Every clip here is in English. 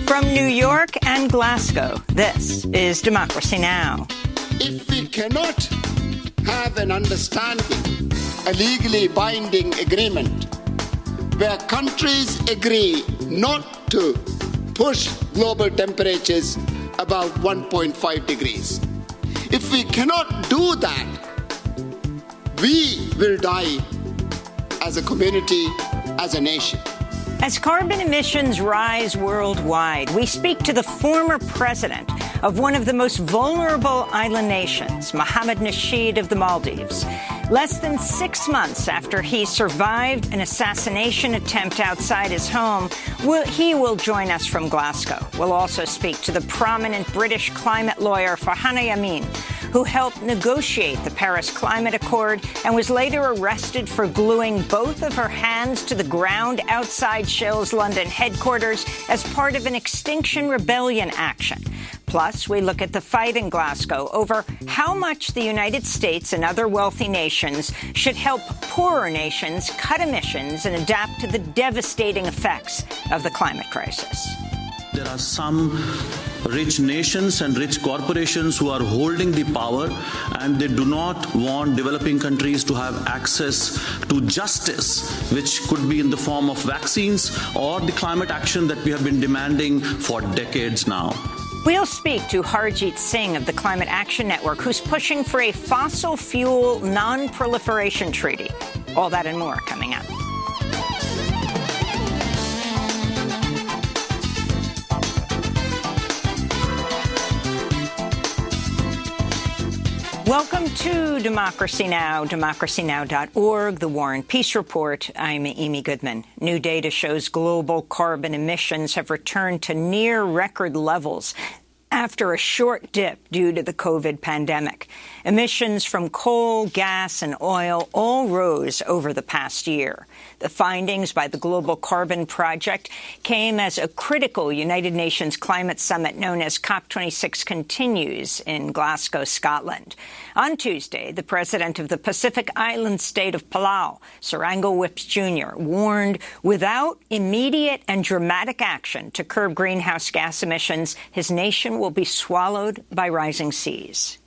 From New York and Glasgow, this is Democracy Now! If we cannot have an understanding, a legally binding agreement, where countries agree not to push global temperatures above 1.5 degrees, if we cannot do that, we will die as a community, as a nation. As carbon emissions rise worldwide, we speak to the former president of one of the most vulnerable island nations, Mohamed Nasheed of the Maldives. Less than 6 months after he survived an assassination attempt outside his home, he will join us from Glasgow. We'll also speak to the prominent British climate lawyer Farhana Yameen, who helped negotiate the Paris Climate Accord and was later arrested for gluing both of her hands to the ground outside Shell's London headquarters as part of an Extinction Rebellion action. Plus, we look at the fight in Glasgow over how much the United States and other wealthy nations should help poorer nations cut emissions and adapt to the devastating effects of the climate crisis. There are some rich nations and rich corporations who are holding the power, and they do not want developing countries to have access to justice, which could be in the form of vaccines or the climate action that we have been demanding for decades now. We'll speak to Harjeet Singh of the Climate Action Network, who's pushing for a fossil fuel non-proliferation treaty. All that and more coming up. Welcome to Democracy Now!, democracynow.org, the War and Peace Report. I'm Amy Goodman. New data shows global carbon emissions have returned to near record levels after a short dip due to the COVID pandemic. Emissions from coal, gas, and oil all rose over the past year. The findings by the Global Carbon Project came as a critical United Nations climate summit known as COP26 continues in Glasgow, Scotland. On Tuesday, the president of the Pacific Island state of Palau, Sarango Whips Jr., warned without immediate and dramatic action to curb greenhouse gas emissions, his nation will be swallowed by rising seas.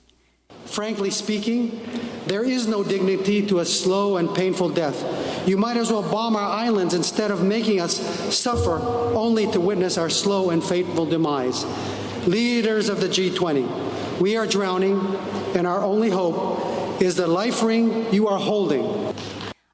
Frankly speaking, there is no dignity to a slow and painful death. You might as well bomb our islands instead of making us suffer only to witness our slow and fateful demise. Leaders of the G20, we are drowning, and our only hope is the life ring you are holding.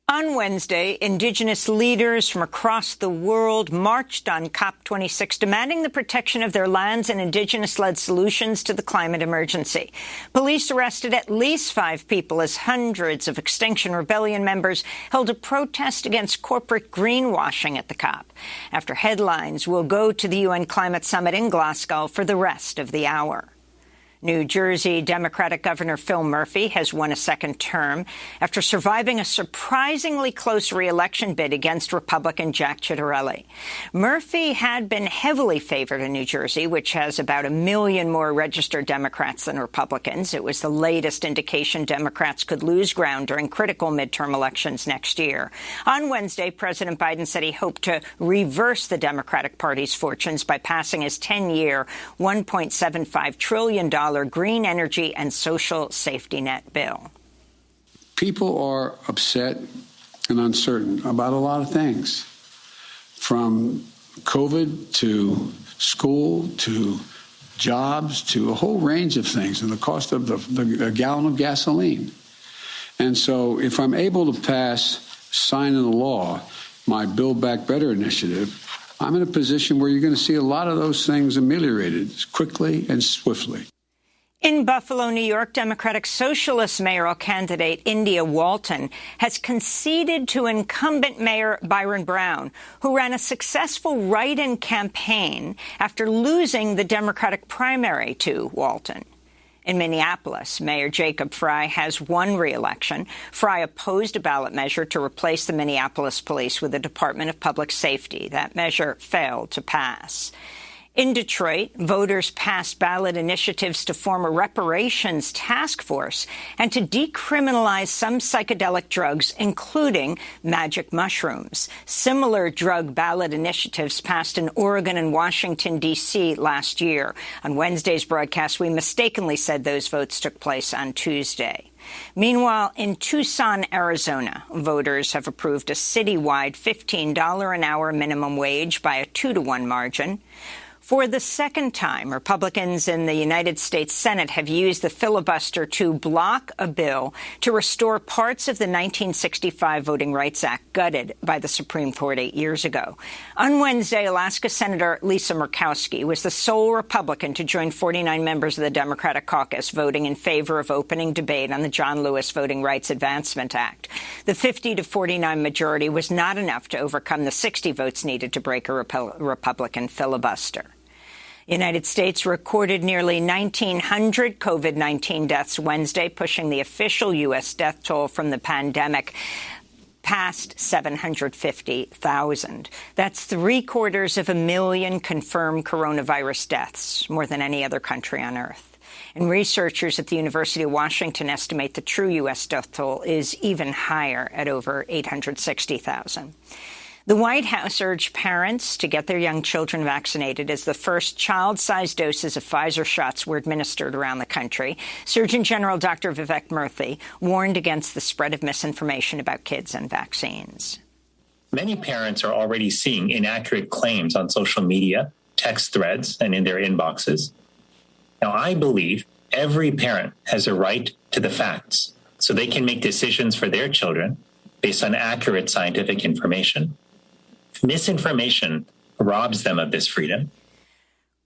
On Wednesday, Indigenous leaders from across the world marched on COP26, demanding the protection of their lands and Indigenous-led solutions to the climate emergency. Police arrested at least 5 people as hundreds of Extinction Rebellion members held a protest against corporate greenwashing at the COP. After headlines, we'll go to the UN Climate Summit in Glasgow for the rest of the hour. New Jersey Democratic Governor Phil Murphy has won a second term after surviving a surprisingly close re-election bid against Republican Jack Ciattarelli. Murphy had been heavily favored in New Jersey, which has about 1 million more registered Democrats than Republicans. It was the latest indication Democrats could lose ground during critical midterm elections next year. On Wednesday, President Biden said he hoped to reverse the Democratic Party's fortunes by passing his 10-year, $1.75 trillion green energy and social safety net bill. People are upset and uncertain about a lot of things, from COVID to school to jobs to a whole range of things, and the cost of a gallon of gasoline. And so if I'm able to sign into law my Build Back Better initiative, I'm in a position where you're going to see a lot of those things ameliorated quickly and swiftly. In Buffalo, New York, Democratic Socialist mayoral candidate India Walton has conceded to incumbent Mayor Byron Brown, who ran a successful write-in campaign after losing the Democratic primary to Walton. In Minneapolis, Mayor Jacob Frey has won re-election. Frey opposed a ballot measure to replace the Minneapolis police with the Department of Public Safety. That measure failed to pass. In Detroit, voters passed ballot initiatives to form a reparations task force and to decriminalize some psychedelic drugs, including magic mushrooms. Similar drug ballot initiatives passed in Oregon and Washington, D.C. last year. On Wednesday's broadcast, we mistakenly said those votes took place on Tuesday. Meanwhile, in Tucson, Arizona, voters have approved a citywide $15 an hour minimum wage by a 2-to-1 margin. For the second time, Republicans in the United States Senate have used the filibuster to block a bill to restore parts of the 1965 Voting Rights Act gutted by the Supreme Court 8 years ago. On Wednesday, Alaska Senator Lisa Murkowski was the sole Republican to join 49 members of the Democratic caucus voting in favor of opening debate on the John Lewis Voting Rights Advancement Act. The 50-to-49 majority was not enough to overcome the 60 votes needed to break a Republican filibuster. The United States recorded nearly 1,900 COVID-19 deaths Wednesday, pushing the official U.S. death toll from the pandemic past 750,000. That's 750,000 confirmed coronavirus deaths, more than any other country on Earth. And researchers at the University of Washington estimate the true U.S. death toll is even higher at over 860,000. The White House urged parents to get their young children vaccinated as the first child-sized doses of Pfizer shots were administered around the country. Surgeon General Dr. Vivek Murthy warned against the spread of misinformation about kids and vaccines. Many parents are already seeing inaccurate claims on social media, text threads, and in their inboxes. Now, I believe every parent has a right to the facts so they can make decisions for their children based on accurate scientific information. Misinformation robs them of this freedom.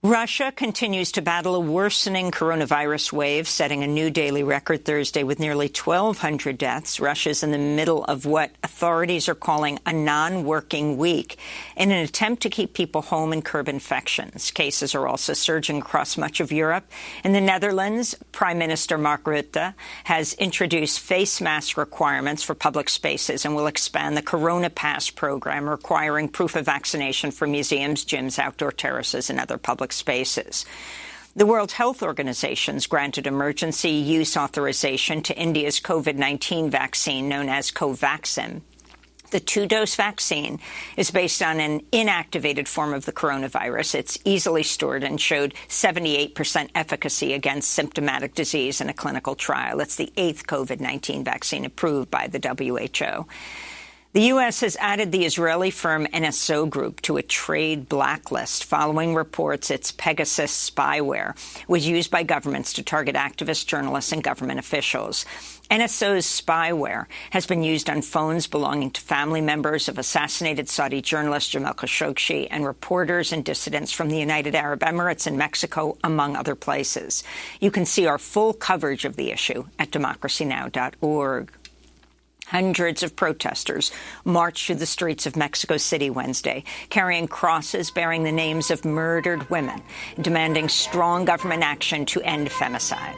Russia continues to battle a worsening coronavirus wave, setting a new daily record Thursday with nearly 1,200 deaths. Russia's in the middle of what authorities are calling a non-working week in an attempt to keep people home and curb infections. Cases are also surging across much of Europe. In the Netherlands, Prime Minister Mark Rutte has introduced face mask requirements for public spaces and will expand the Corona Pass program, requiring proof of vaccination for museums, gyms, outdoor terraces, and other public spaces. The World Health Organization's granted emergency use authorization to India's COVID-19 vaccine known as Covaxin. The 2-dose vaccine is based on an inactivated form of the coronavirus. It's easily stored and showed 78% efficacy against symptomatic disease in a clinical trial. It's the 8th COVID-19 vaccine approved by the WHO. The U.S. has added the Israeli firm NSO Group to a trade blacklist following reports its Pegasus spyware was used by governments to target activists, journalists, and government officials. NSO's spyware has been used on phones belonging to family members of assassinated Saudi journalist Jamal Khashoggi and reporters and dissidents from the United Arab Emirates and Mexico, among other places. You can see our full coverage of the issue at democracynow.org. Hundreds of protesters marched through the streets of Mexico City Wednesday, carrying crosses bearing the names of murdered women, demanding strong government action to end femicide.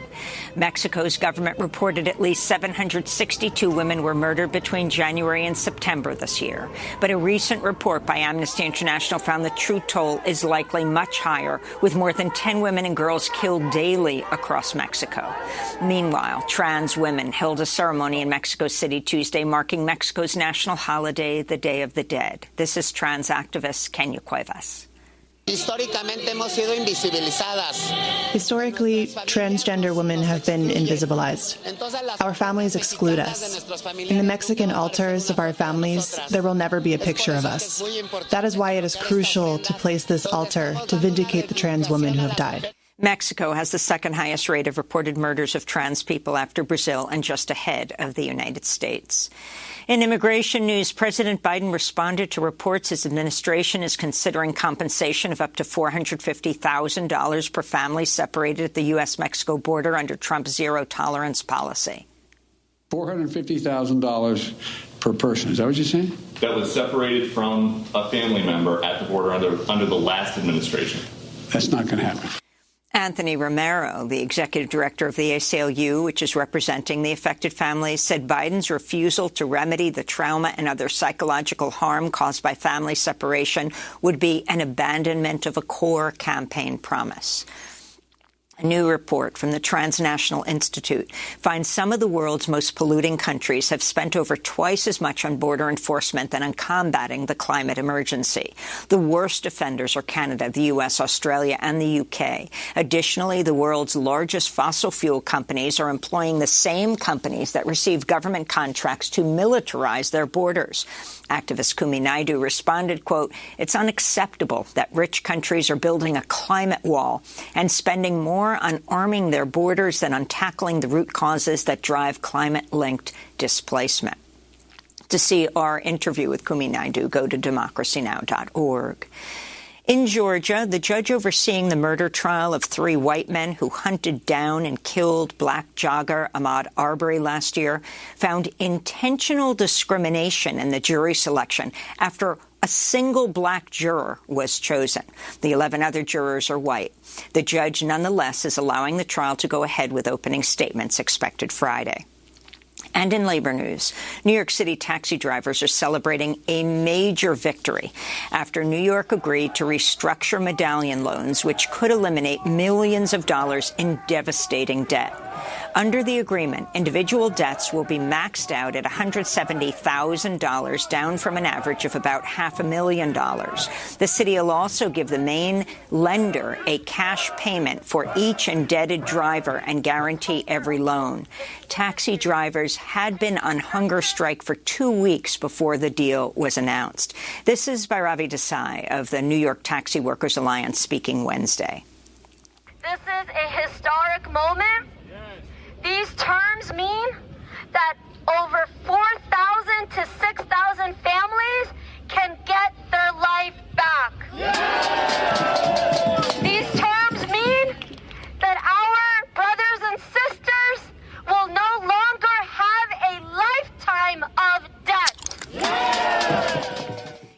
Mexico's government reported at least 762 women were murdered between January and September this year. But a recent report by Amnesty International found the true toll is likely much higher, with more than 10 women and girls killed daily across Mexico. Meanwhile, trans women held a ceremony in Mexico City Tuesday, marking Mexico's national holiday, the Day of the Dead. This is trans activist Kenya Cuevas. Historically, transgender women have been invisibilized. Our families exclude us. In the Mexican altars of our families, there will never be a picture of us. That is why it is crucial to place this altar to vindicate the trans women who have died. Mexico has the second highest rate of reported murders of trans people after Brazil and just ahead of the United States. In immigration news, President Biden responded to reports his administration is considering compensation of up to $450,000 per family separated at the U.S.-Mexico border under Trump's zero-tolerance policy. $450,000 per person. Is that what you're saying? That was separated from a family member at the border under the last administration. That's not going to happen. Anthony Romero, the executive director of the ACLU, which is representing the affected families, said Biden's refusal to remedy the trauma and other psychological harm caused by family separation would be an abandonment of a core campaign promise. A new report from the Transnational Institute finds some of the world's most polluting countries have spent over twice as much on border enforcement than on combating the climate emergency. The worst offenders are Canada, the U.S., Australia, and the U.K. Additionally, the world's largest fossil fuel companies are employing the same companies that receive government contracts to militarize their borders. Activist Kumi Naidoo responded, quote, "It's unacceptable that rich countries are building a climate wall and spending more on arming their borders than on tackling the root causes that drive climate-linked displacement." To see our interview with Kumi Naidoo, go to democracynow.org. In Georgia, the judge overseeing the murder trial of 3 white men who hunted down and killed black jogger Ahmaud Arbery last year found intentional discrimination in the jury selection after a single black juror was chosen. The 11 other jurors are white. The judge, nonetheless, is allowing the trial to go ahead with opening statements expected Friday. And in labor news, New York City taxi drivers are celebrating a major victory after New York agreed to restructure medallion loans, which could eliminate millions of dollars in devastating debt. Under the agreement, individual debts will be maxed out at $170,000, down from an average of about $500,000. The city will also give the main lender a cash payment for each indebted driver and guarantee every loan. Taxi drivers had been on hunger strike for 2 weeks before the deal was announced. This is Bhairavi Desai of the New York Taxi Workers Alliance speaking Wednesday. This is a historic moment. These terms mean that over 4,000 to 6,000 families can get their life back. These terms mean that our brothers and sisters will no longer have a lifetime of debt.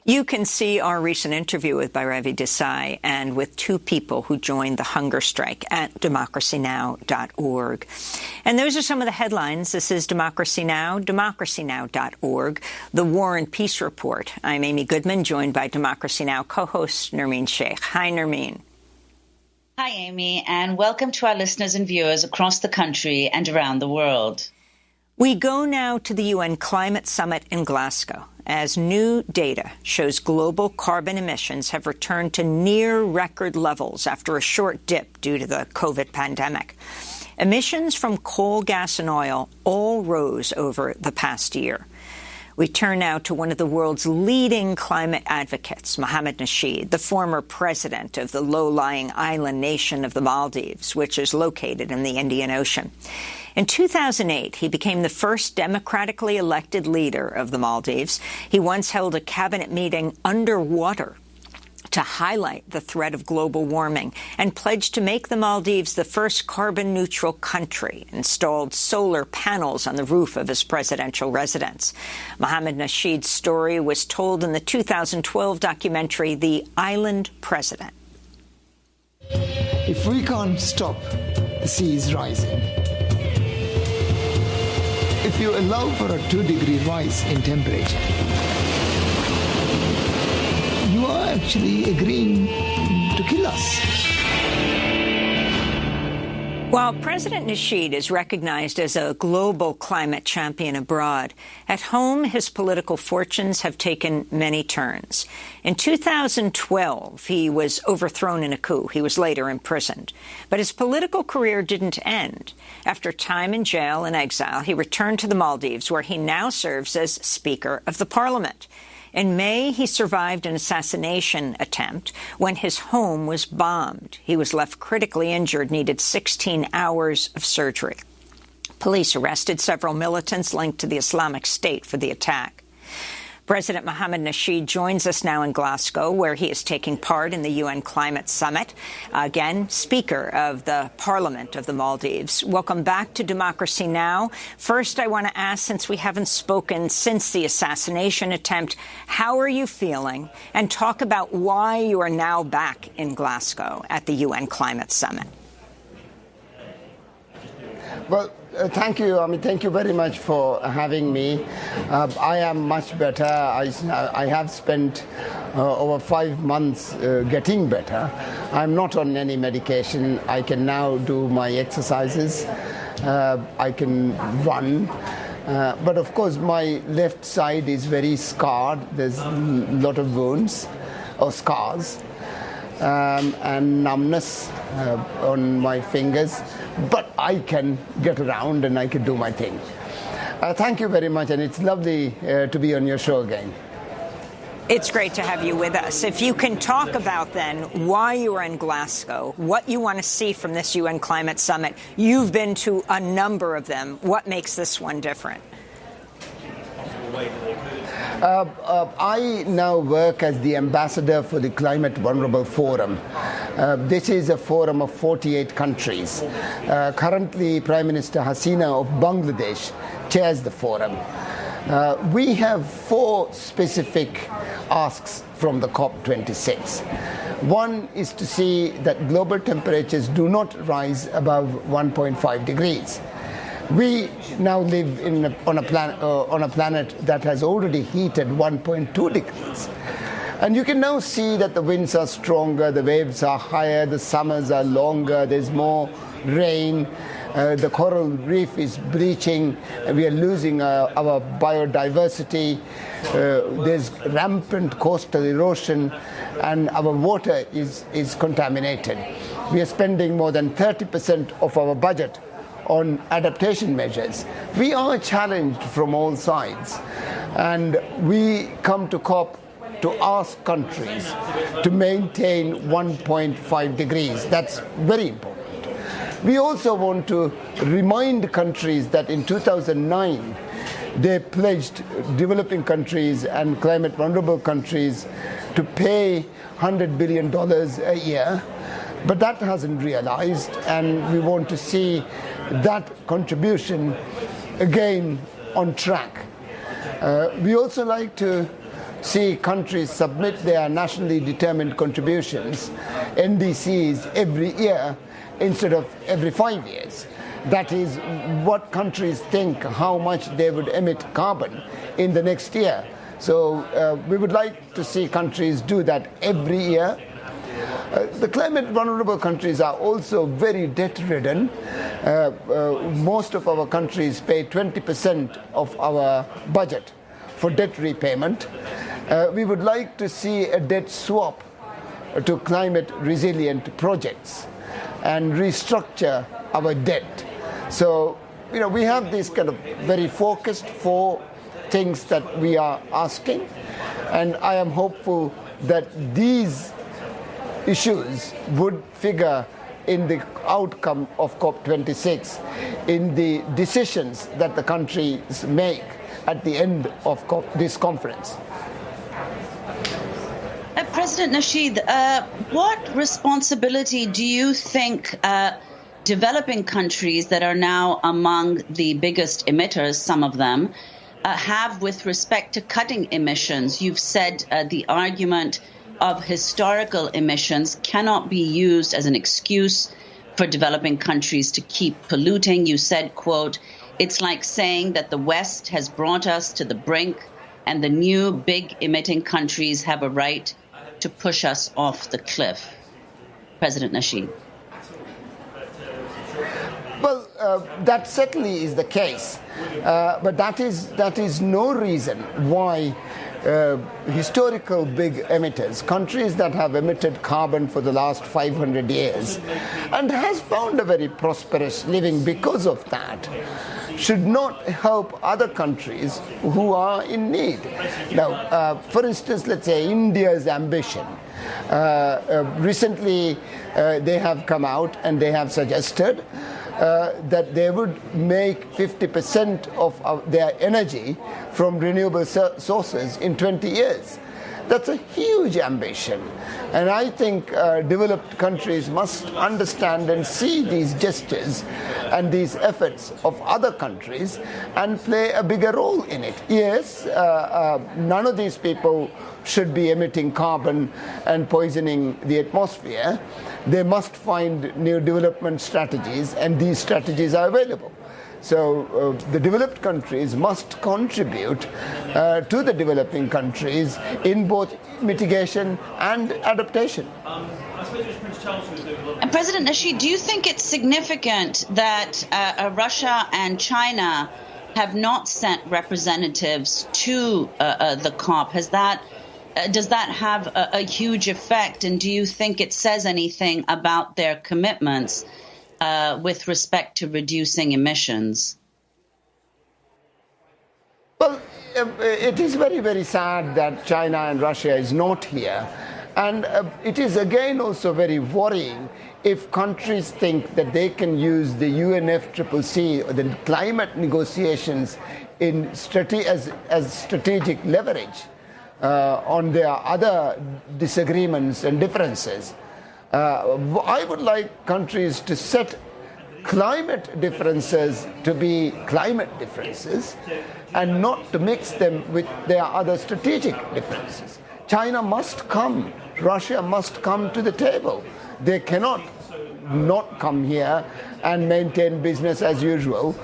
You can see our recent interview with Bhairavi Desai and with 2 people who joined the hunger strike at democracynow.org. And those are some of the headlines. This is Democracy Now!, democracynow.org, the War and Peace Report. I'm Amy Goodman, joined by Democracy Now! Co-host Nermeen Sheikh. Hi, Nermeen. Hi, Amy, and welcome to our listeners and viewers across the country and around the world. We go now to the UN Climate Summit in Glasgow, as new data shows global carbon emissions have returned to near record levels after a short dip due to the COVID pandemic. Emissions from coal, gas and oil all rose over the past year. We turn now to one of the world's leading climate advocates, Mohamed Nasheed, the former president of the low-lying island nation of the Maldives, which is located in the Indian Ocean. In 2008, he became the first democratically elected leader of the Maldives. He once held a cabinet meeting underwater to highlight the threat of global warming and pledged to make the Maldives the first carbon-neutral country, installed solar panels on the roof of his presidential residence. Mohamed Nasheed's story was told in the 2012 documentary The Island President. If we can't stop the seas rising, if you allow for a 2-degree rise in temperature, you are actually agreeing to kill us. While President Nasheed is recognized as a global climate champion abroad, at home his political fortunes have taken many turns. In 2012, he was overthrown in a coup. He was later imprisoned. But his political career didn't end. After time in jail and exile, he returned to the Maldives, where he now serves as Speaker of the Parliament. In May, he survived an assassination attempt when his home was bombed. He was left critically injured, needed 16 hours of surgery. Police arrested several militants linked to the Islamic State for the attack. President Mohamed Nasheed joins us now in Glasgow, where he is taking part in the UN Climate Summit. Again, Speaker of the Parliament of the Maldives. Welcome back to Democracy Now! First, I want to ask, since we haven't spoken since the assassination attempt, how are you feeling? And talk about why you are now back in Glasgow at the UN Climate Summit. Thank you. Thank you very much for having me. I am much better. I have spent over 5 months getting better. I'm not on any medication. I can now do my exercises. I can run. But of course, my left side is very scarred. There's a lot of wounds or scars and numbness on my fingers. But I can get around and I can do my thing. Thank you very much, and it's lovely to be on your show again. It's great to have you with us. If you can talk about then why you are in Glasgow, what you want to see from this UN Climate Summit. You've been to a number of them. What makes this one different? I now work as the ambassador for the Climate Vulnerable Forum. This is a forum of 48 countries. Currently, Prime Minister Hasina of Bangladesh chairs the forum. We have 4 specific asks from the COP26. One is to see that global temperatures do not rise above 1.5 degrees. We now live on a planet that has already heated 1.2 degrees. And you can now see that the winds are stronger, the waves are higher, the summers are longer, there's more rain, the coral reef is bleaching, and we are losing our biodiversity, there's rampant coastal erosion, and our water is contaminated. We are spending more than 30% of our budget on adaptation measures. We are challenged from all sides, and we come to COP to ask countries to maintain 1.5 degrees. That's very important. We also want to remind countries that in 2009 they pledged developing countries and climate vulnerable countries to pay $100 billion a year, but that hasn't realized, and we want to see that contribution again on track. We also like to see countries submit their nationally determined contributions, NDCs, every year instead of every 5 years. That is what countries think how much they would emit carbon in the next year. So we would like to see countries do that every year. The climate vulnerable countries are also very debt-ridden. Most of our countries pay 20% of our budget for debt repayment. We would like to see a debt swap to climate resilient projects and restructure our debt. So, we have these kind of very focused 4 things that we are asking, and I am hopeful that these issues would figure in the outcome of COP26, in the decisions that the countries make at the end of this conference. President Nasheed, what responsibility do you think developing countries that are now among the biggest emitters, some of them, have with respect to cutting emissions? You've said the argument of historical emissions cannot be used as an excuse for developing countries to keep polluting. You said, quote, "It's like saying that the West has brought us to the brink and the new big emitting countries have a right to push us off the cliff." President Nasheed. Well, that certainly is the case, but that is no reason why historical big emitters, countries that have emitted carbon for the last 500 years and has found a very prosperous living because of that, should not help other countries who are in need. Now, for instance, let's say India's ambition. Recently, they have come out and they have suggested that they would make 50% of their energy from renewable sources in 20 years. That's a huge ambition. And I think developed countries must understand and see these gestures and these efforts of other countries and play a bigger role in it. Yes, none of these people should be emitting carbon and poisoning the atmosphere. They must find new development strategies, and these strategies are available. So the developed countries must contribute to the developing countries in both mitigation and adaptation. And President Nasheed, do you think it's significant that Russia and China have not sent representatives to the COP? Does that have a huge effect? And do you think it says anything about their commitments with respect to reducing emissions? Well, it is very, very sad that China and Russia is not here. And it is again also very worrying if countries think that they can use the UNFCCC or the climate negotiations as strategic leverage on their other disagreements and differences. I would like countries to set climate differences to be climate differences and not to mix them with their other strategic differences. China must come, Russia must come to the table. They cannot not come here and maintain business as usual.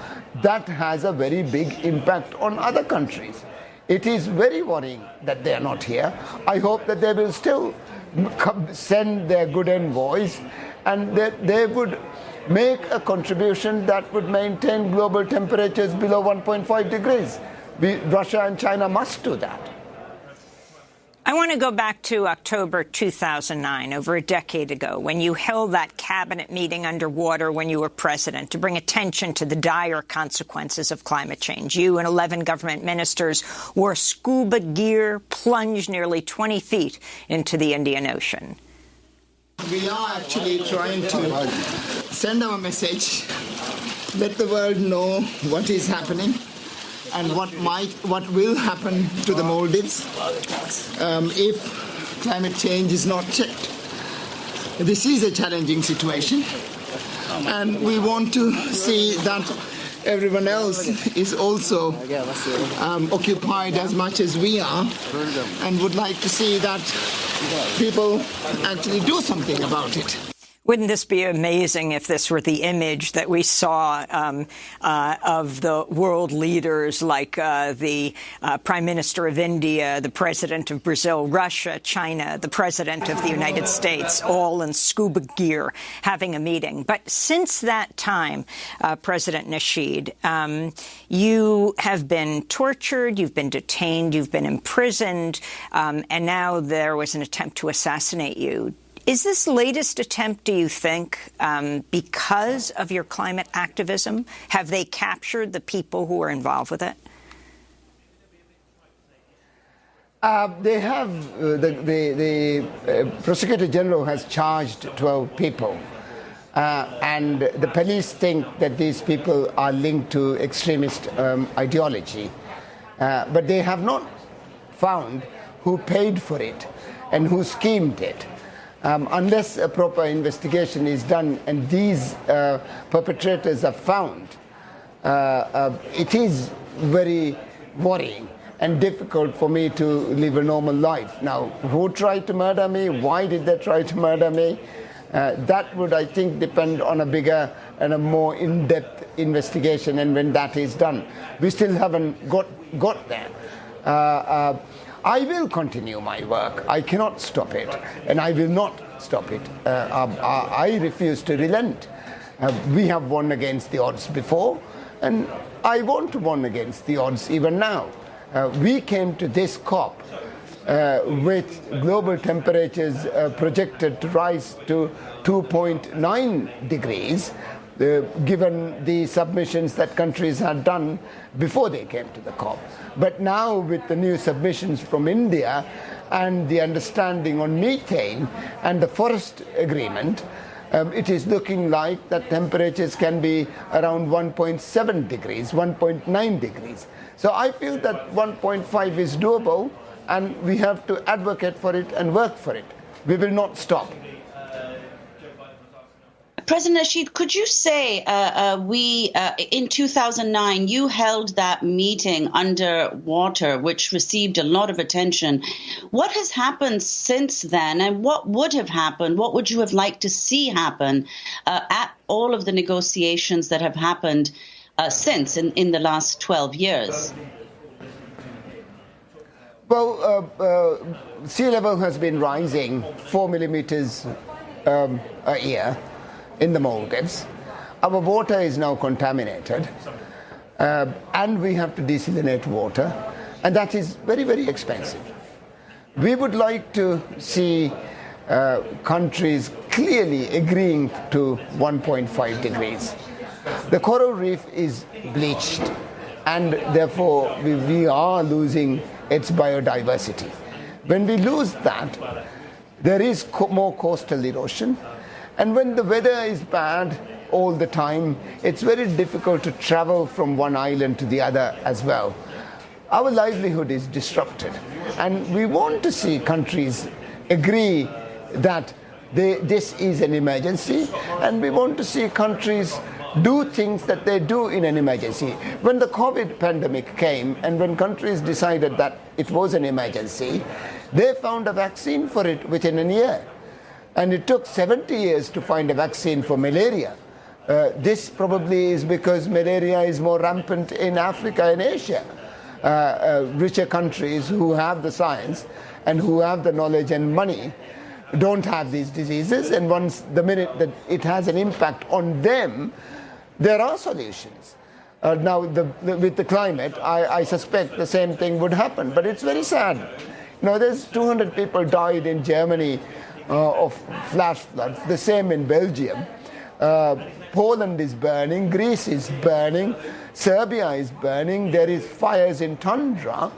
That has a very big impact on other countries. It is very worrying that they are not here. I hope that they will still send their good envoys and that they would make a contribution that would maintain global temperatures below 1.5 degrees. Russia and China must do that. I want to go back to October 2009, over a decade ago, when you held that cabinet meeting underwater when you were president to bring attention to the dire consequences of climate change. You and 11 government ministers wore scuba gear, plunged nearly 20 feet into the Indian Ocean. We are actually trying to send our message, let the world know what is happening and what will happen to the Maldives if climate change is not checked. This is a challenging situation, and we want to see that everyone else is also occupied as much as we are, and would like to see that people actually do something about it. Wouldn't this be amazing if this were the image that we saw of the world leaders like the Prime Minister of India, the President of Brazil, Russia, China, the President of the United States, all in scuba gear having a meeting? But since that time, President Nasheed, you have been tortured, you've been detained, you've been imprisoned, and now there was an attempt to assassinate you. Is this latest attempt, do you think, because of your climate activism? Have they captured the people who are involved with it? They have. The Prosecutor General has charged 12 people. And the police think that these people are linked to extremist ideology. But they have not found who paid for it and who schemed it. Unless a proper investigation is done and these perpetrators are found, it is very worrying and difficult for me to live a normal life. Now, who tried to murder me? Why did they try to murder me? That would, I think, depend on a bigger and a more in-depth investigation, and when that is done. We still haven't got there. I will continue my work. I cannot stop it, and I will not stop it. I refuse to relent. We have won against the odds before, and I want to win against the odds even now. We came to this COP with global temperatures projected to rise to 2.9 degrees, given the submissions that countries had done before they came to the COP. But now, with the new submissions from India and the understanding on methane and the forest agreement, it is looking like that temperatures can be around 1.7 degrees, 1.9 degrees. So I feel that 1.5 is doable, and we have to advocate for it and work for it. We will not stop. President Nasheed, could you say in 2009 you held that meeting underwater, which received a lot of attention. What has happened since then, and what would have happened? What would you have liked to see happen at all of the negotiations that have happened since in the last 12 years? Well, sea level has been rising 4 millimeters a year in the Maldives. Our water is now contaminated, and we have to desalinate water, and that is very, very expensive. We would like to see countries clearly agreeing to 1.5 degrees. The coral reef is bleached, and therefore we are losing its biodiversity. When we lose that, there is more coastal erosion. And when the weather is bad all the time, it's very difficult to travel from one island to the other as well. Our livelihood is disrupted. And we want to see countries agree that this is an emergency, and we want to see countries do things that they do in an emergency. When the COVID pandemic came, and when countries decided that it was an emergency, they found a vaccine for it within a year. And it took 70 years to find a vaccine for malaria. This probably is because malaria is more rampant in Africa and Asia. Richer countries who have the science and who have the knowledge and money don't have these diseases, and the minute that it has an impact on them, there are solutions. Now, with the climate, I suspect the same thing would happen, but it's very sad. There's 200 people died in Germany of flash floods, the same in Belgium. Poland is burning, Greece is burning, Serbia is burning, there is fires in tundra,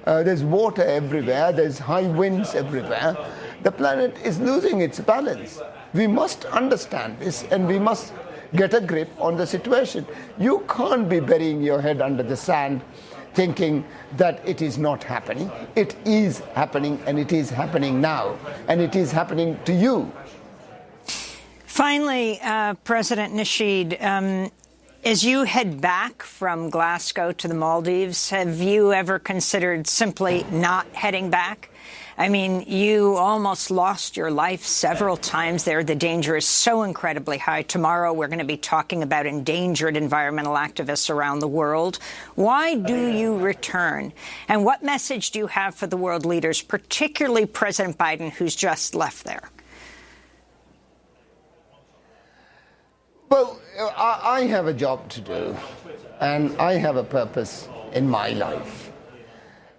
there's water everywhere, there's high winds everywhere. The planet is losing its balance. We must understand this, and we must get a grip on the situation. You can't be burying your head under the sand thinking that it is not happening. It is happening, and it is happening now, and it is happening to you. Finally, President Nasheed, as you head back from Glasgow to the Maldives, have you ever considered simply not heading back? I mean, you almost lost your life several times there. The danger is so incredibly high. Tomorrow, we're going to be talking about endangered environmental activists around the world. Why do you return? And what message do you have for the world leaders, particularly President Biden, who's just left there? Well, I have a job to do, and I have a purpose in my life.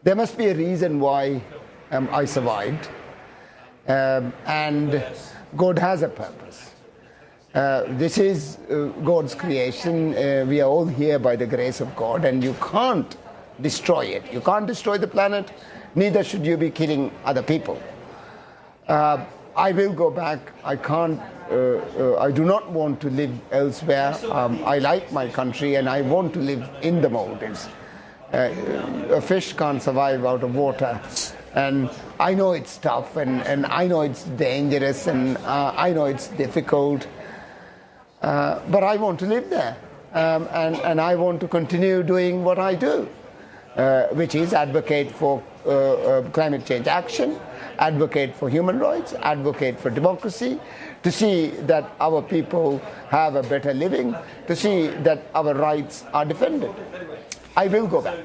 There must be a reason why I survived, and God has a purpose. This is God's creation. We are all here by the grace of God, and you can't destroy it. You can't destroy the planet, neither should you be killing other people. I will go back. I can't. I do not want to live elsewhere. I like my country, and I want to live in the Maldives. A fish can't survive out of water. And I know it's tough, and I know it's dangerous, and I know it's difficult. But I want to live there. And I want to continue doing what I do, which is advocate for climate change action, advocate for human rights, advocate for democracy, to see that our people have a better living, to see that our rights are defended. I will go back.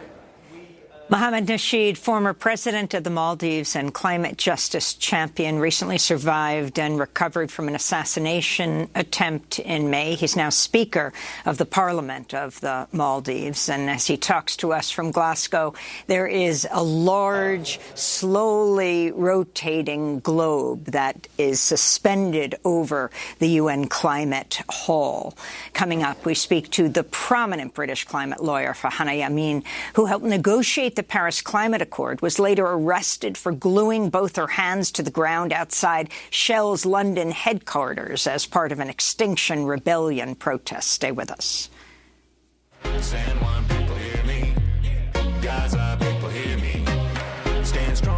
Mohamed Nasheed, former president of the Maldives and climate justice champion, recently survived and recovered from an assassination attempt in May. He's now Speaker of the Parliament of the Maldives. And as he talks to us from Glasgow, there is a large, slowly rotating globe that is suspended over the UN Climate Hall. Coming up, we speak to the prominent British climate lawyer, Fahana Yamin, who helped negotiate the Paris Climate Accord, was later arrested for gluing both her hands to the ground outside Shell's London headquarters as part of an Extinction Rebellion protest. Stay with us. San Juan, people hear me. Gaza, people hear me. Stand strong.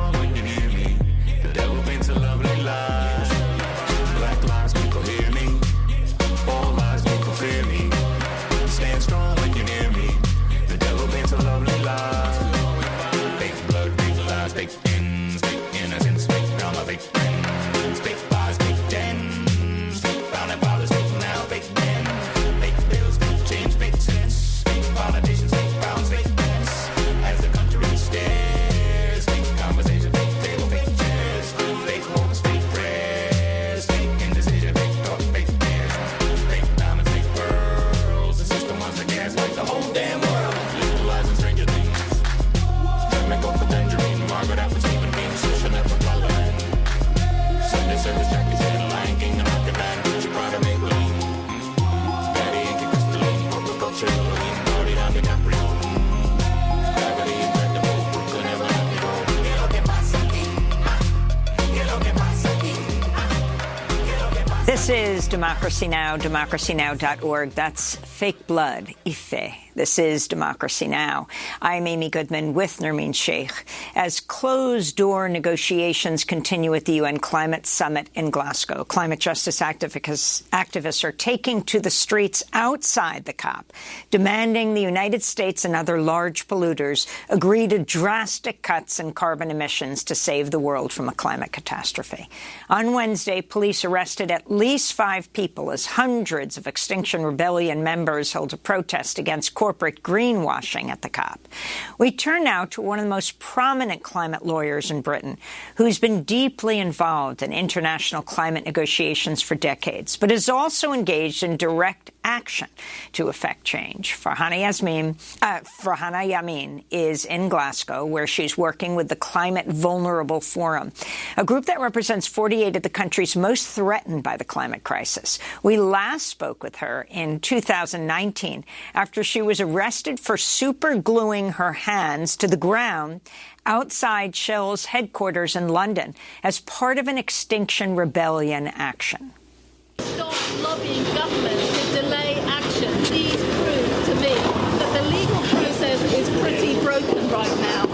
is Democracy Now!, democracynow.org. That's fake blood, Ife. This is Democracy Now! I'm Amy Goodman with Nermeen Sheikh. As closed-door negotiations continue at the UN Climate Summit in Glasgow, climate justice activists are taking to the streets outside the COP, demanding the United States and other large polluters agree to drastic cuts in carbon emissions to save the world from a climate catastrophe. On Wednesday, police arrested at least 5 people as hundreds of Extinction Rebellion members held a protest against corporate greenwashing at the COP. We turn now to one of the most prominent climate lawyers in Britain, who's been deeply involved in international climate negotiations for decades, but is also engaged in direct action to effect change. Farhana Yamin is in Glasgow, where she's working with the Climate Vulnerable Forum, a group that represents 48 of the countries most threatened by the climate crisis. We last spoke with her in 2019 after she was arrested for supergluing her hands to the ground outside Shell's headquarters in London as part of an Extinction Rebellion action. Stop lobbying governments to delay action. Please prove to me that the legal process is pretty broken right now.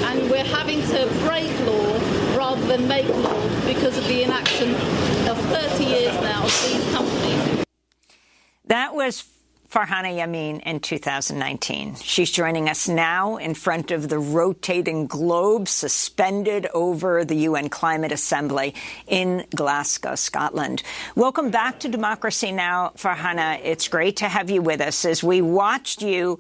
And we're having to break law rather than make law because of the inaction of 30 years now of these companies. That was Farhana Yamin in 2019. She's joining us now in front of the rotating globe suspended over the UN Climate Assembly in Glasgow, Scotland. Welcome back to Democracy Now!, Farhana. It's great to have you with us as we watched you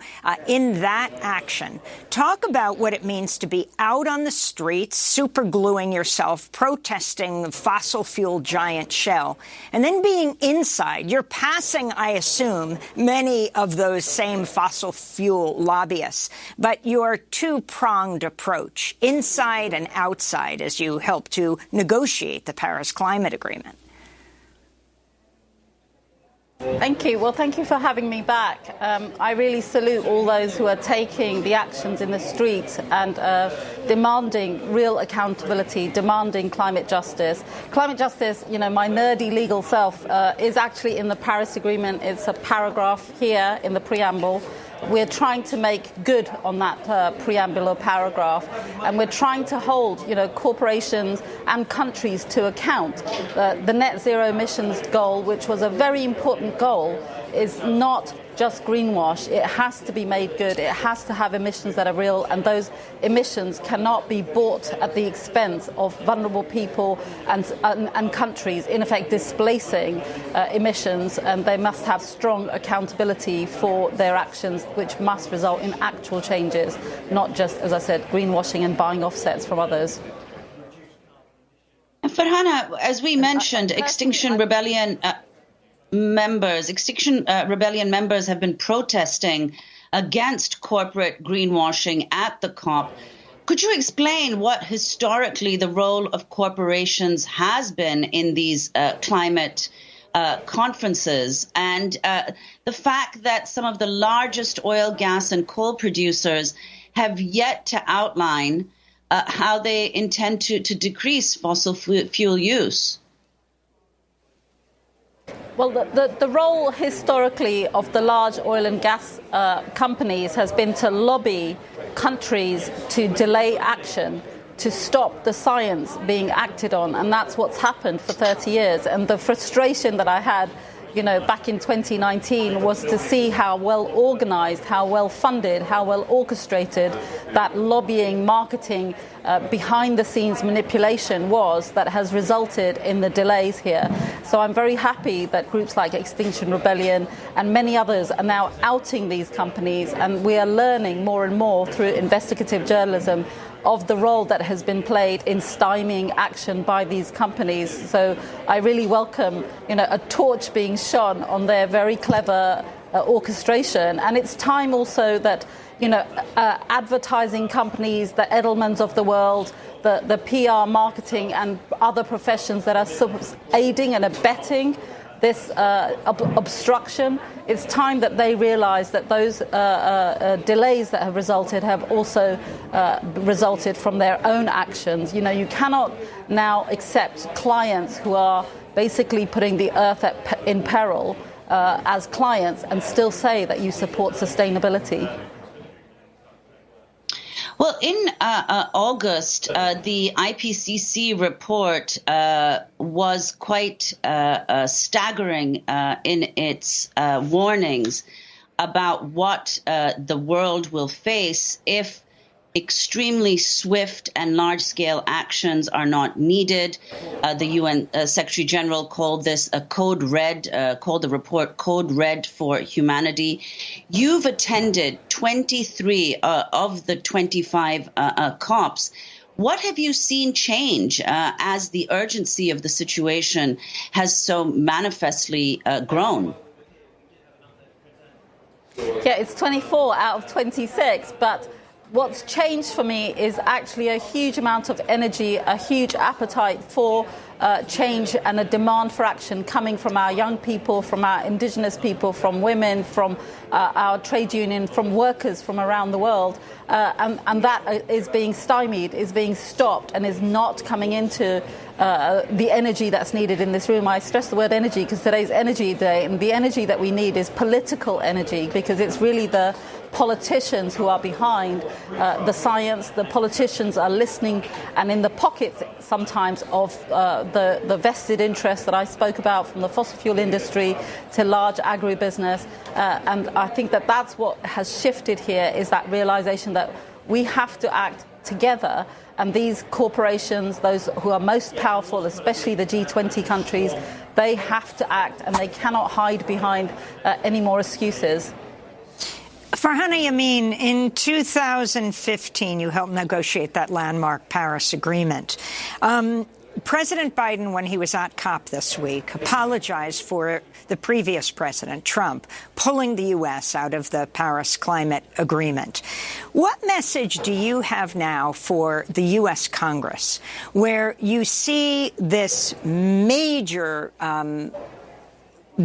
in that action. Talk about what it means to be out on the streets, supergluing yourself, protesting the fossil fuel giant Shell, and then being inside. You're passing, I assume, many of those same fossil fuel lobbyists, but your two-pronged approach, inside and outside, as you help to negotiate the Paris Climate Agreement. Thank you. Well, thank you for having me back. I really salute all those who are taking the actions in the streets and demanding real accountability, demanding climate justice. Climate justice, you know, my nerdy legal self, is actually in the Paris Agreement. It's a paragraph here in the preamble. We're trying to make good on that preamble or paragraph, and we're trying to hold, you know, corporations and countries to account. The net zero emissions goal, which was a very important goal, is not just greenwash. It has to be made good. It has to have emissions that are real, and those emissions cannot be bought at the expense of vulnerable people and countries, in effect displacing emissions, and they must have strong accountability for their actions, which must result in actual changes, not just, as I said, greenwashing and buying offsets from others. Farhana, as we mentioned, Extinction Rebellion members have been protesting against corporate greenwashing at the COP. Could you explain what historically the role of corporations has been in these climate conferences, and the fact that some of the largest oil, gas and coal producers have yet to outline how they intend to decrease fossil fuel use? Well, the role historically of the large oil and gas companies has been to lobby countries to delay action, to stop the science being acted on. And that's what's happened for 30 years. And the frustration that I had, you know, back in 2019 was to see how well organized, how well funded, how well orchestrated that lobbying, marketing, behind the scenes manipulation was that has resulted in the delays here. So I'm very happy that groups like Extinction Rebellion and many others are now outing these companies, and we are learning more and more through investigative journalism of the role that has been played in stymieing action by these companies. So I really welcome, you know, a torch being shone on their very clever orchestration. And it's time also that, you know, advertising companies, the Edelmans of the world, the PR, marketing and other professions that are aiding and abetting this obstruction, it's time that they realise that those delays that have resulted have also resulted from their own actions. You know, you cannot now accept clients who are basically putting the earth in peril as clients and still say that you support sustainability? Well, in August, the IPCC report was quite staggering in its warnings about what the world will face if extremely swift and large-scale actions are not needed. The UN Secretary General called this a code red, called the report Code Red for Humanity. You've attended 23 of the 25 COPs. What have you seen change as the urgency of the situation has so manifestly grown? Yeah, it's 24 out of 26, but what's changed for me is actually a huge amount of energy, a huge appetite for change and a demand for action coming from our young people, from our indigenous people, from women, from our trade union, from workers from around the world. And that is being stymied, is being stopped, and is not coming into the energy that's needed in this room. I stress the word energy because today's Energy Day, and the energy that we need is political energy, because it's really the politicians who are behind the science. The politicians are listening and in the pockets sometimes of the vested interests that I spoke about, from the fossil fuel industry to large agribusiness. And I think that that's what has shifted here, is that realization that we have to act together. And these corporations, those who are most powerful, especially the G20 countries, they have to act, and they cannot hide behind any more excuses. Farhana Yameen, in 2015, you helped negotiate that landmark Paris Agreement. President Biden, when he was at COP this week, apologized for the previous president, Trump, pulling the U.S. out of the Paris Climate Agreement. What message do you have now for the U.S. Congress, where you see this major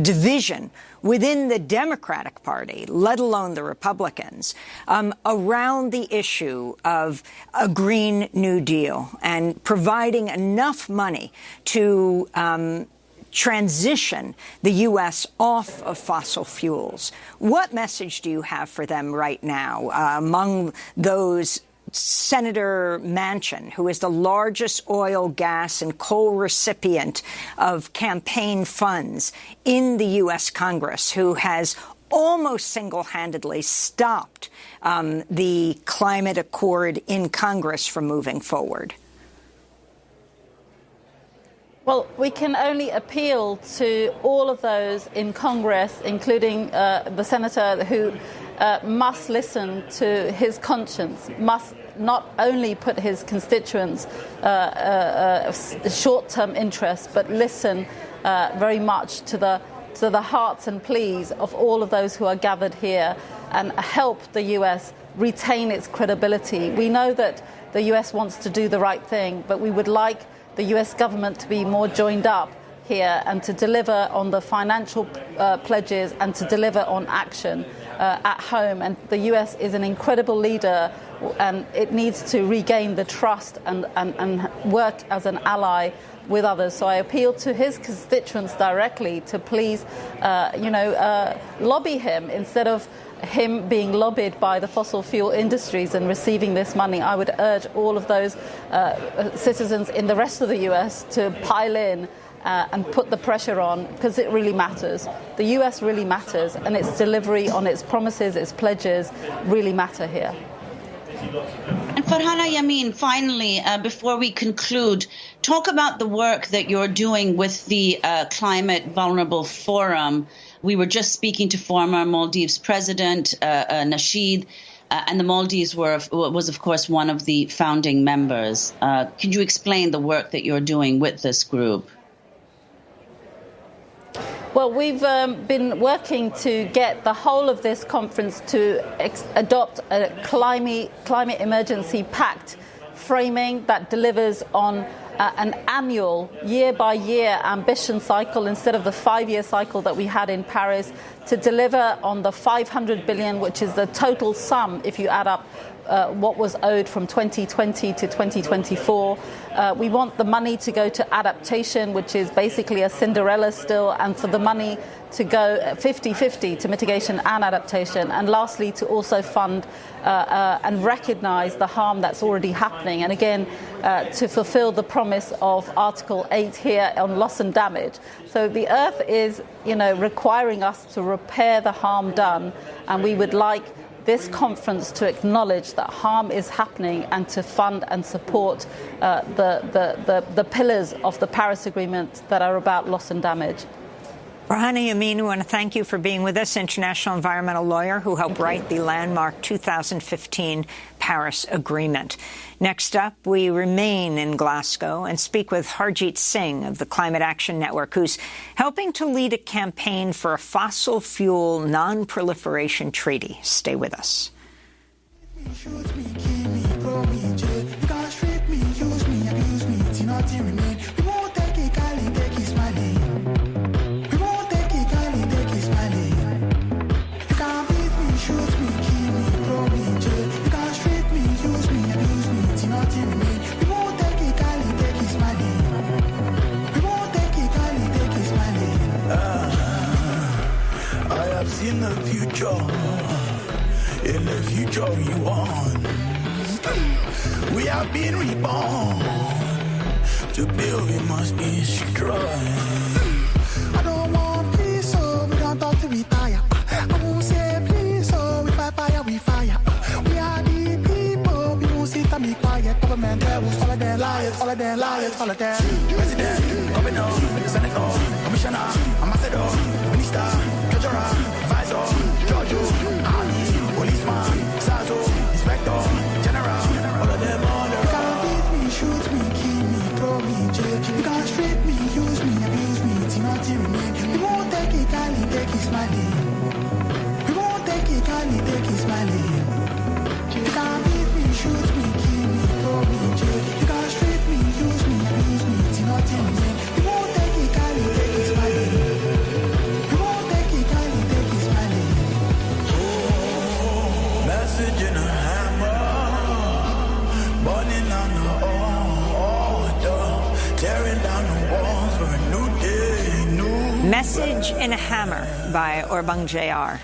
division within the Democratic Party, let alone the Republicans, around the issue of a Green New Deal and providing enough money to transition the U.S. off of fossil fuels? What message do you have for them right now among those? Senator Manchin, who is the largest oil, gas, and coal recipient of campaign funds in the U.S. Congress, who has almost single-handedly stopped the climate accord in Congress from moving forward. Well, we can only appeal to all of those in Congress, including the senator who must listen to his conscience, must not only put his constituents' short-term interests, but listen very much to the hearts and pleas of all of those who are gathered here, and help the U.S. retain its credibility. We know that the U.S. wants to do the right thing, but we would like the U.S. government to be more joined up here and to deliver on the financial pledges and to deliver on action at home. And the U.S. is an incredible leader, and it needs to regain the trust and work as an ally with others. So I appeal to his constituents directly to please, lobby him instead of him being lobbied by the fossil fuel industries and receiving this money. I would urge all of those citizens in the rest of the U.S. to pile in and put the pressure on, because it really matters. The U.S. really matters, and its delivery on its promises, its pledges, really matter here. And Farhana Yameen, finally, before we conclude, talk about the work that you're doing with the Climate Vulnerable Forum. We were just speaking to former Maldives President Nasheed, and the Maldives was, of course, one of the founding members. Could you explain the work that you're doing with this group? Well, we've been working to get the whole of this conference to adopt a climate emergency pact framing that delivers on an annual, year-by-year ambition cycle instead of the 5-year cycle that we had in Paris, to deliver on the 500 billion, which is the total sum, if you add up what was owed from 2020 to 2024. We want the money to go to adaptation, which is basically a Cinderella still, and for the money to go 50-50 to mitigation and adaptation. And lastly, to also fund and recognise the harm that's already happening. And again, to fulfil the promise of Article 8 here on loss and damage. So the Earth is, requiring us to repair the harm done, and we would like this conference to acknowledge that harm is happening and to fund and support the pillars of the Paris Agreement that are about loss and damage. Rouhani Amin, I want to thank you for being with us, international environmental lawyer who helped write the landmark 2015 Paris Agreement. Next up, we remain in Glasgow and speak with Harjeet Singh of the Climate Action Network, who's helping to lead a campaign for a fossil fuel non-proliferation treaty. Stay with us. In the future we want. We have been reborn. To build we must destroy. I don't want peace, so we don't talk to retire. I won't say please, so we fight fire, we fire. We are the people, we won't sit and be quiet. Government devils, all of their liars, all of their liars, all of their president, governor, senator, commissioner, ambassador, minister, treasurer, advisor, judge, army, policeman, sergeant, inspector, general, all of them, all of them. You can't beat me, shoot me, kill me, throw me in jail. You can't strip me, use me, abuse me, it's nothing remain. We won't take it, kindly take it, smiling. We won't take it, kindly take it, smiling. You can't beat me, shoot me, kill me, throw me in jail. You can't strip me, use me, abuse me, it's nothing remain. We won't take it, kindly take it, smiling. Message in a hammer, burning on the altar, tearing down the walls for a new day, Message in a Hammer by Orbang J.R.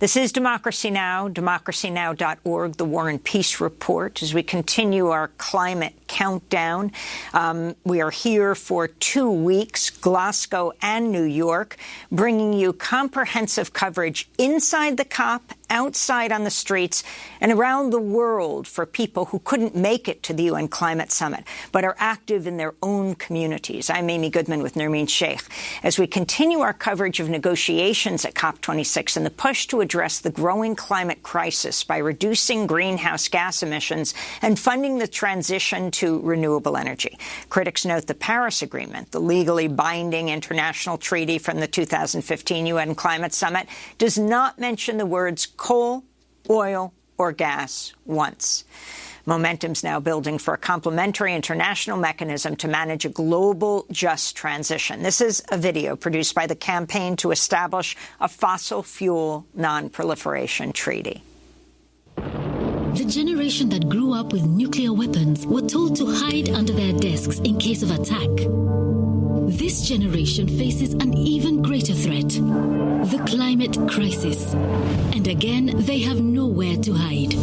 This is Democracy Now!, democracynow.org, the War and Peace Report, as we continue our climate countdown. We are here for 2 weeks, Glasgow and New York, bringing you comprehensive coverage inside the COP, outside on the streets, and around the world for people who couldn't make it to the UN Climate Summit, but are active in their own communities. I'm Amy Goodman with Nermeen Sheikh. As we continue our coverage of negotiations at COP26 and the push to address the growing climate crisis by reducing greenhouse gas emissions and funding the transition to renewable energy. Critics note the Paris Agreement, the legally binding international treaty from the 2015 UN Climate Summit, does not mention the words coal, oil, or gas once. Momentum's now building for a complementary international mechanism to manage a global just transition. This is a video produced by the campaign to establish a fossil fuel non-proliferation treaty. The generation that grew up with nuclear weapons were told to hide under their desks in case of attack. This generation faces an even greater threat, the climate crisis. And again, they have nowhere to hide.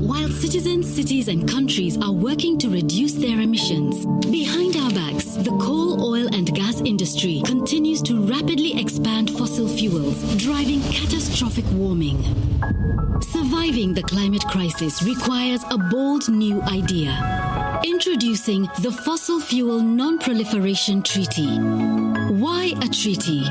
While citizens, cities and countries are working to reduce their emissions, behind our backs, the coal, oil and gas industry continues to rapidly expand fossil fuels, driving catastrophic warming. Surviving the climate crisis requires a bold new idea. Introducing the Fossil Fuel Non-Proliferation Treaty. Why a treaty?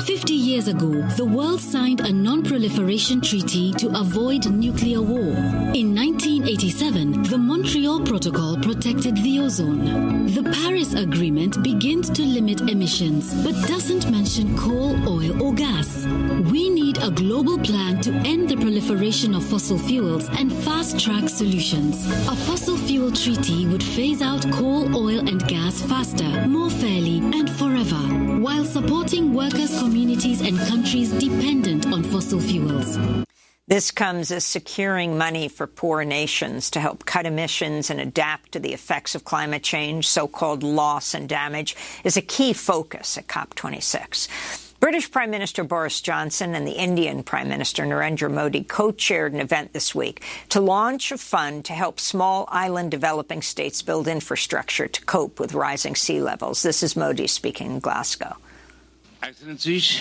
50 years ago, the world signed a non-proliferation treaty to avoid nuclear war. In 1987, the Montreal Protocol protected the ozone. The Paris Agreement begins to limit emissions, but doesn't mention coal, oil, or gas. We need a global plan to end the proliferation of fossil fuels and fast-track solutions. A fossil fuel treaty would phase out coal, oil, and gas faster, more fairly, and forever, while supporting workers, communities and countries dependent on fossil fuels. This comes as securing money for poor nations to help cut emissions and adapt to the effects of climate change, so-called loss and damage, is a key focus at COP26. British Prime Minister Boris Johnson and the Indian Prime Minister Narendra Modi co-chaired an event this week to launch a fund to help small island developing states build infrastructure to cope with rising sea levels. This is Modi speaking in Glasgow. Excellencies,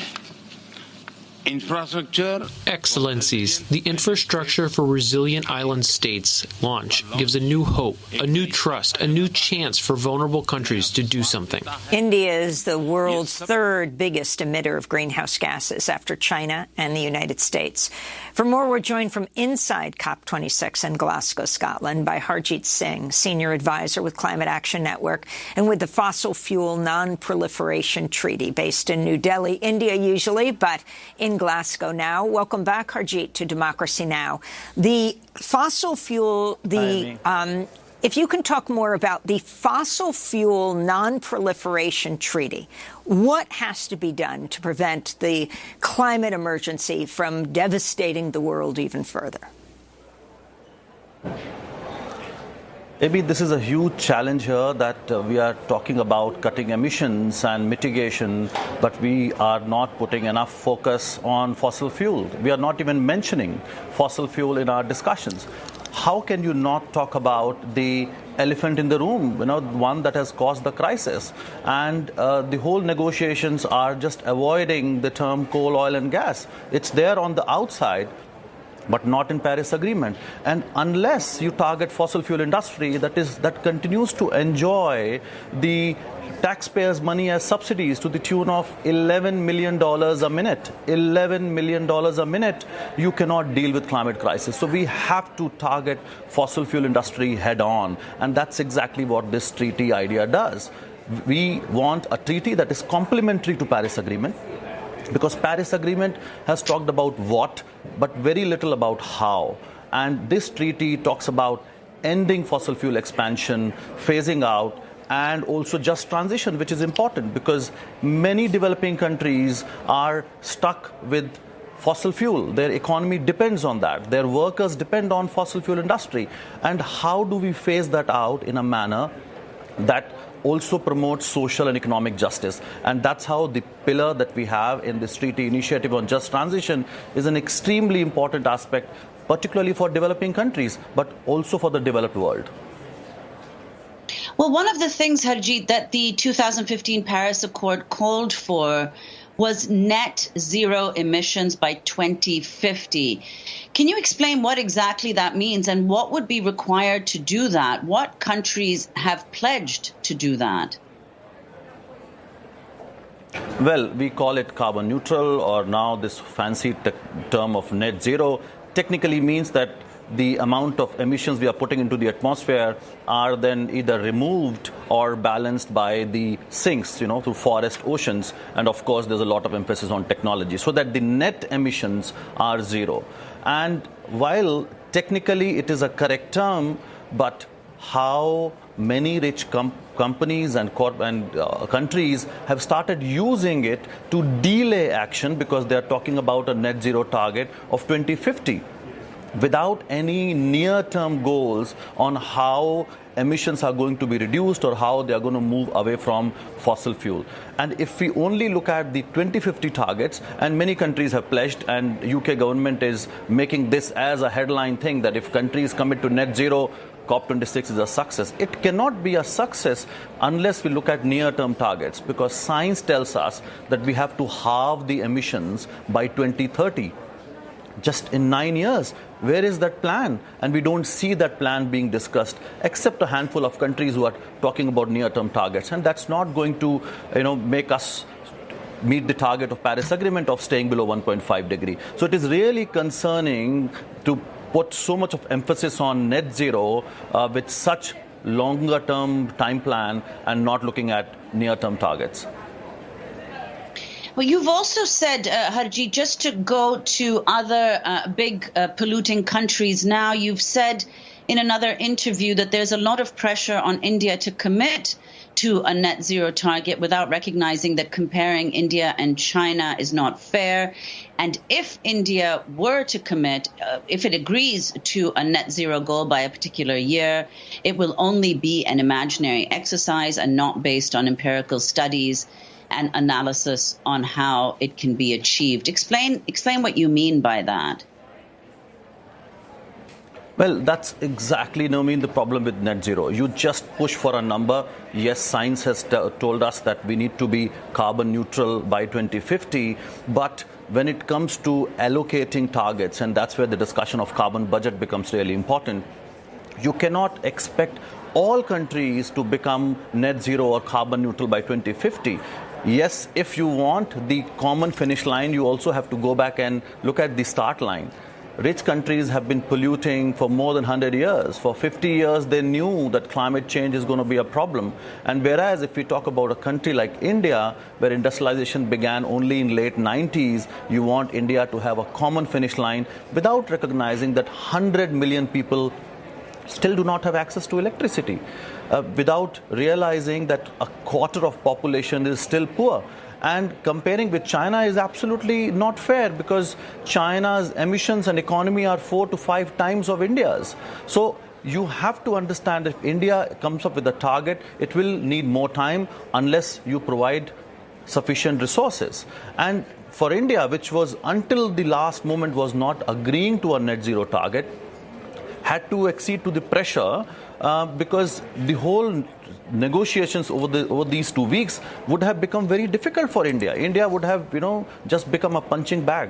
infrastructure. Excellencies, the Infrastructure for Resilient Island States launch gives a new hope, a new trust, a new chance for vulnerable countries to do something. India is the world's third biggest emitter of greenhouse gases after China and the United States. For more, we're joined from inside COP26 in Glasgow, Scotland, by Harjit Singh, Senior Advisor with Climate Action Network and with the Fossil Fuel Non-Proliferation Treaty, based in New Delhi, India usually, but in Glasgow now. Welcome back, Harjit, to Democracy Now! The fossil fuel, if you can talk more about the Fossil Fuel Non-Proliferation Treaty, what has to be done to prevent the climate emergency from devastating the world even further? Maybe this is a huge challenge here that we are talking about cutting emissions and mitigation, but we are not putting enough focus on fossil fuel. We are not even mentioning fossil fuel in our discussions. How can you not talk about the elephant in the room, one that has caused the crisis? And the whole negotiations are just avoiding the term coal, oil and gas. It's there on the outside, but not in Paris Agreement. And unless you target fossil fuel industry that continues to enjoy the taxpayers' money as subsidies to the tune of $11 million a minute, $11 million a minute, you cannot deal with climate crisis. So we have to target fossil fuel industry head on. And that's exactly what this treaty idea does. We want a treaty that is complementary to Paris Agreement, because Paris Agreement has talked about what, but very little about how. And this treaty talks about ending fossil fuel expansion, phasing out, and also just transition, which is important because many developing countries are stuck with fossil fuel. Their economy depends on that. Their workers depend on fossil fuel industry. And how do we phase that out in a manner that also promotes social and economic justice? And that's how the pillar that we have in this treaty initiative on just transition is an extremely important aspect, particularly for developing countries, but also for the developed world. Well, one of the things, Harjit, that the 2015 Paris Accord called for was net zero emissions by 2050. Can you explain what exactly that means and what would be required to do that? What countries have pledged to do that? Well, we call it carbon neutral, or now this fancy term of net zero technically means that the amount of emissions we are putting into the atmosphere are then either removed or balanced by the sinks, through forest, oceans. And of course, there's a lot of emphasis on technology so that the net emissions are zero. And while technically it is a correct term, but how many rich companies and countries have started using it to delay action because they are talking about a net zero target of 2050. Without any near-term goals on how emissions are going to be reduced or how they are going to move away from fossil fuel. And if we only look at the 2050 targets, and many countries have pledged, and UK government is making this as a headline thing, that if countries commit to net zero, COP26 is a success. It cannot be a success unless we look at near-term targets, because science tells us that we have to halve the emissions by 2030. Just in 9 years. Where is that plan? And we don't see that plan being discussed, except a handful of countries who are talking about near-term targets. And that's not going to, make us meet the target of Paris Agreement of staying below 1.5 degree. So it is really concerning to put so much of emphasis on net zero with such longer-term time plan and not looking at near-term targets. Well, you've also said, Harjit, just to go to other big polluting countries now, you've said in another interview that there's a lot of pressure on India to commit to a net zero target without recognizing that comparing India and China is not fair. And if India were to commit, if it agrees to a net zero goal by a particular year, it will only be an imaginary exercise and not based on empirical studies and analysis on how it can be achieved. Explain what you mean by that. Well, that's exactly, Naomi, the problem with net zero. You just push for a number. Yes, science has told us that we need to be carbon neutral by 2050, but when it comes to allocating targets, and that's where the discussion of carbon budget becomes really important, you cannot expect all countries to become net zero or carbon neutral by 2050. Yes, if you want the common finish line, you also have to go back and look at the start line. Rich countries have been polluting for more than 100 years. For 50 years, they knew that climate change is going to be a problem. And whereas if we talk about a country like India, where industrialization began only in late 90s, you want India to have a common finish line without recognizing that 100 million people still do not have access to electricity, without realizing that a quarter of population is still poor. And comparing with China is absolutely not fair, because China's emissions and economy are 4 to 5 times of India's. So you have to understand that if India comes up with a target, it will need more time unless you provide sufficient resources. And for India, which was until the last moment was not agreeing to a net zero target, had to accede to the pressure because the whole negotiations over these 2 weeks would have become very difficult for India. India would have, just become a punching bag.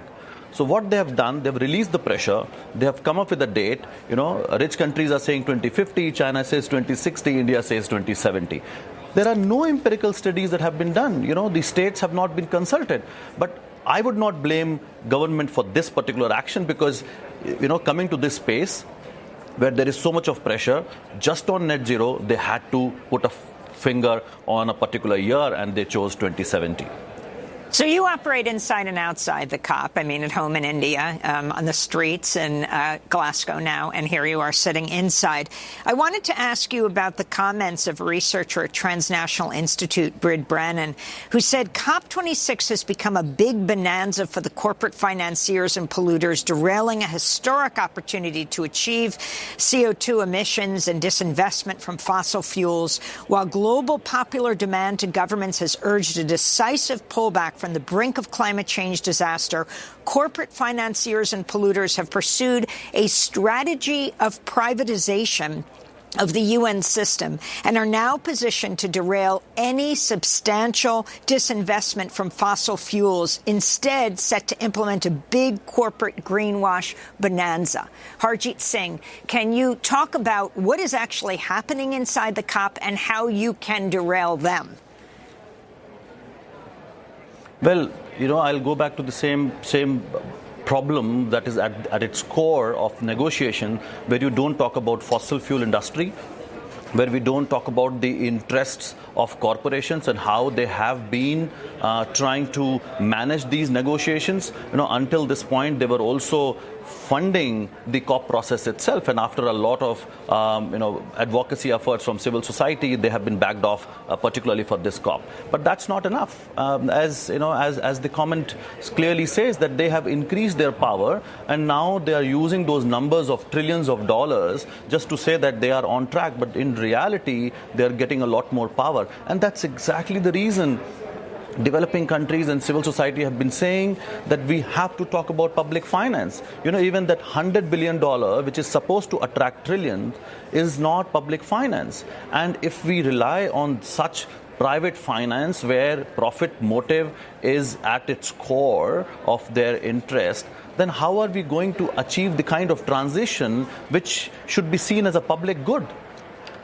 So what they have done, they've released the pressure. They have come up with a date. Rich countries are saying 2050, China says 2060, India says 2070. There are no empirical studies that have been done. The states have not been consulted. But I would not blame government for this particular action, because, coming to this space, where there is so much of pressure, just on net zero, they had to put a finger on a particular year, and they chose 2070. So you operate inside and outside the COP, at home in India, on the streets in Glasgow now, and here you are sitting inside. I wanted to ask you about the comments of researcher at Transnational Institute, Brid Brannan, who said COP26 has become a big bonanza for the corporate financiers and polluters, derailing a historic opportunity to achieve CO2 emissions and disinvestment from fossil fuels, while global popular demand to governments has urged a decisive pullback from the brink of climate change disaster. Corporate financiers and polluters have pursued a strategy of privatization of the UN system and are now positioned to derail any substantial disinvestment from fossil fuels, instead set to implement a big corporate greenwash bonanza. Harjit Singh, can you talk about what is actually happening inside the COP and how you can derail them? Well, I'll go back to the same problem that is at its core of negotiation, where you don't talk about fossil fuel industry, where we don't talk about the interests of corporations and how they have been trying to manage these negotiations. Until this point, they were also funding the COP process itself, and after a lot of advocacy efforts from civil society, they have been backed off, particularly for this COP. But that's not enough. As the comment clearly says, that they have increased their power, and now they are using those numbers of trillions of dollars just to say that they are on track. But in reality, they are getting a lot more power, and that's exactly the reason developing countries and civil society have been saying that we have to talk about public finance. Even that $100 billion, which is supposed to attract trillions, is not public finance. And if we rely on such private finance, where profit motive is at its core of their interest, then how are we going to achieve the kind of transition which should be seen as a public good?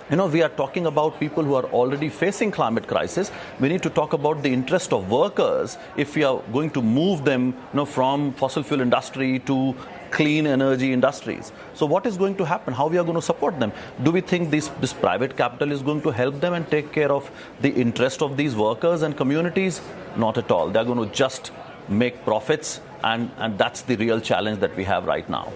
We are talking about people who are already facing climate crisis. We need to talk about the interest of workers if we are going to move them from fossil fuel industry to clean energy industries. So what is going to happen? How we are going to support them? Do we think this private capital is going to help them and take care of the interest of these workers and communities? Not at all. They are going to just make profits, and that's the real challenge that we have right now.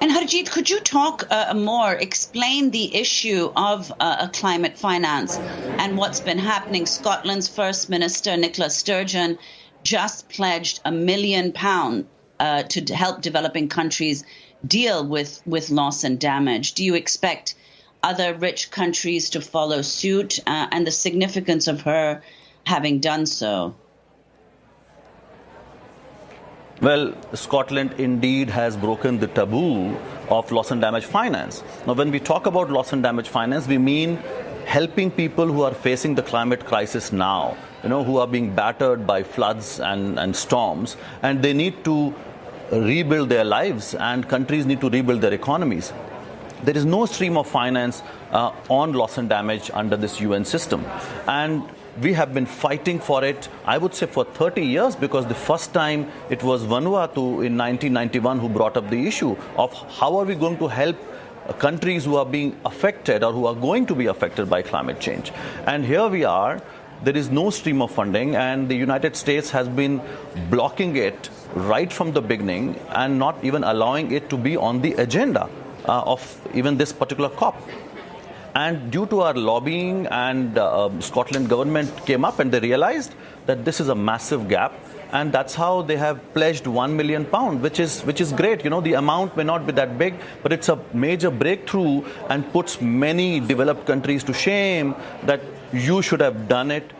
And Harjit, could you talk more, explain the issue of climate finance and what's been happening? Scotland's First Minister, Nicola Sturgeon, just pledged £1 million to help developing countries deal with loss and damage. Do you expect other rich countries to follow suit, and the significance of her having done so? Well, Scotland indeed has broken the taboo of loss and damage finance. Now, when we talk about loss and damage finance, we mean helping people who are facing the climate crisis now, who are being battered by floods and storms, and they need to rebuild their lives, and countries need to rebuild their economies. There is no stream of finance on loss and damage under this UN system. And we have been fighting for it, I would say, for 30 years, because the first time it was Vanuatu in 1991 who brought up the issue of how are we going to help countries who are being affected or who are going to be affected by climate change. And here we are. There is no stream of funding, and the United States has been blocking it right from the beginning and not even allowing it to be on the agenda of even this particular COP. And due to our lobbying, and Scotland government came up and they realized that this is a massive gap, and that's how they have pledged £1 million, which is great. The amount may not be that big, but it's a major breakthrough and puts many developed countries to shame that you should have done it.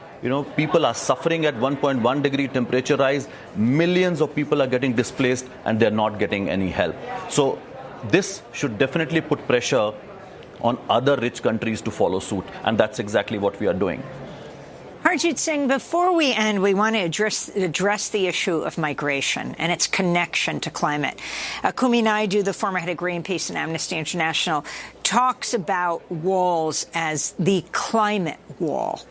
People are suffering at 1.1 degree temperature rise. Millions of people are getting displaced and they're not getting any help. So this should definitely put pressure on other rich countries to follow suit. And that's exactly what we are doing. Harjit Singh, before we end, we want to address the issue of migration and its connection to climate. Kumi Naidoo, the former head of Greenpeace and Amnesty International, talks about walls as the climate wall.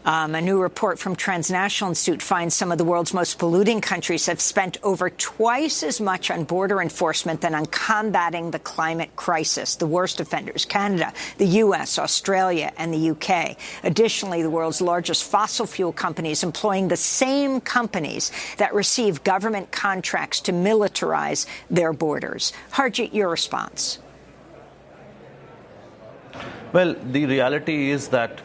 A new report from Transnational Institute finds some of the world's most polluting countries have spent over twice as much on border enforcement than on combating the climate crisis. The worst offenders, Canada, the U.S., Australia, and the UK. Additionally, the world's largest fossil fuel companies employing the same companies that receive government contracts to militarize their borders. Harjit, your response. Well, the reality is that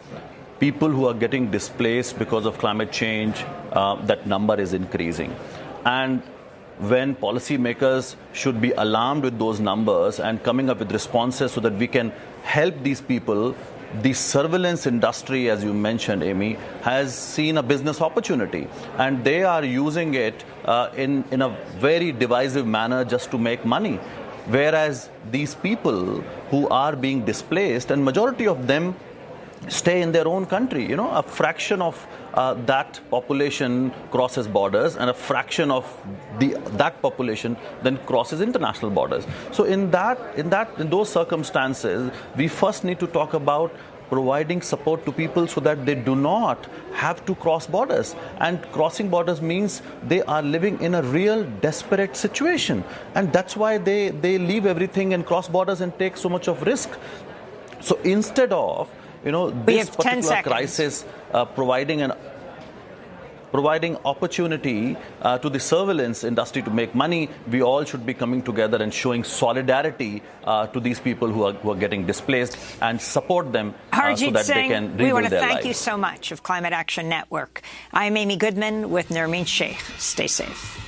people who are getting displaced because of climate change, that number is increasing. And when policymakers should be alarmed with those numbers and coming up with responses so that we can help these people, the surveillance industry, as you mentioned, Amy, has seen a business opportunity. And they are using it in a very divisive manner just to make money. Whereas these people who are being displaced, and majority of them stay in their own country, a fraction of that population crosses borders, and a fraction of that population then crosses international borders. So in those circumstances, we first need to talk about providing support to people so that they do not have to cross borders. And crossing borders means they are living in a real desperate situation. And that's why they leave everything and cross borders and take so much of risk. So instead of, this particular crisis providing opportunity to the surveillance industry to make money, we all should be coming together and showing solidarity to these people who are getting displaced and support them so that they can rebuild their lives. We want to thank you so much of Climate Action Network. I'm Amy Goodman with Nermeen Sheikh. Stay safe.